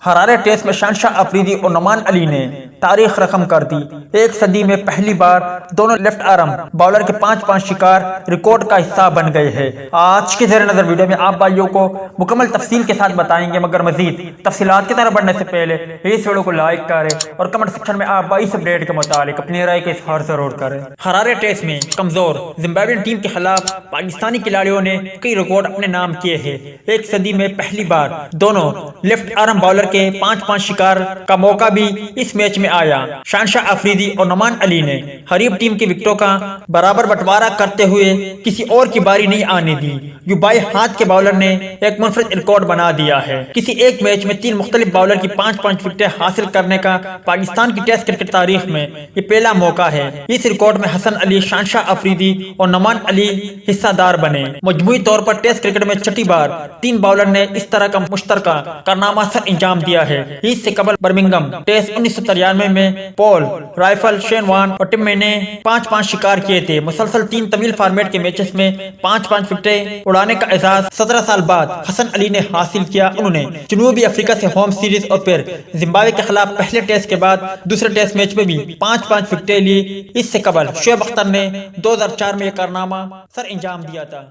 Harare test میں شانشاہ افریدی اور نعمان علی نے تاریخ رقم کر دی۔ ایک صدی میں پہلی بار دونوں لیفٹ آرم باؤلر کے 5-5 شکار ریکارڈ کا حصہ بن گئے ہیں۔ آج کے زیر نظر ویڈیو میں آپ بھائیوں کو مکمل تفصیل کے ساتھ بتائیں گے، مگر مزید تفصیلات کی طرف بڑھنے سے پہلے اس ویڈیو کو لائک کریں اور کمنٹ سیکشن میں آپ اس اپڈیٹ کے متعلق اپنی رائے کا اظہار ضرور کریں۔ ہرارے ٹیسٹ میں کمزور زمبابوین ٹیم کے خلاف پاکستانی کھلاڑیوں نے کئی ریکارڈ اپنے نام کیے ہیں۔ ایک صدی میں پہلی بار دونوں لیفٹ آرم باؤلر کے 5-5 شکار کا موقع بھی اس میچ میں آیا۔ شانشاہ افریدی اور نعمان علی نے حریف ٹیم کی وکٹوں کا برابر بٹوارا کرتے ہوئے کسی اور کی باری نہیں آنے دی۔ یوں بائیں ہاتھ کے باؤلر نے ایک منفرد ریکارڈ بنا دیا ہے۔ کسی ایک میچ میں 3 مختلف باؤلر کی 5-5 وکٹیں حاصل کرنے کا پاکستان کی ٹیسٹ کرکٹ تاریخ میں یہ پہلا موقع ہے۔ اس ریکارڈ میں حسن علی، شانشاہ افریدی اور نعمان علی حصہ دار بنے۔ مجموعی طور پر ٹیسٹ کرکٹ میں چھٹی بار 3 باؤلر نے اس طرح کا مشترکہ کارنامہ سر انجام دیا ہے۔ اس سے قبل برمنگھم ٹیسٹ 1993 میں پول رائفل، شین وارن اور ٹم میں نے 5-5 شکار کیے تھے۔ مسلسل 3 طویل فارمیٹ کے میچز میں 5-5 وکٹیں اڑانے کا اعزاز 17 سال بعد حسن علی نے حاصل کیا۔ انہوں نے جنوبی افریقہ سے ہوم سیریز اور پھر زمبابوے کے خلاف پہلے ٹیسٹ کے بعد دوسرے ٹیسٹ میچ میں بھی 5-5 وکٹیں لی۔ اس سے قبل شعیب اختر نے 2004 میں یہ کارنامہ سر انجام دیا تھا۔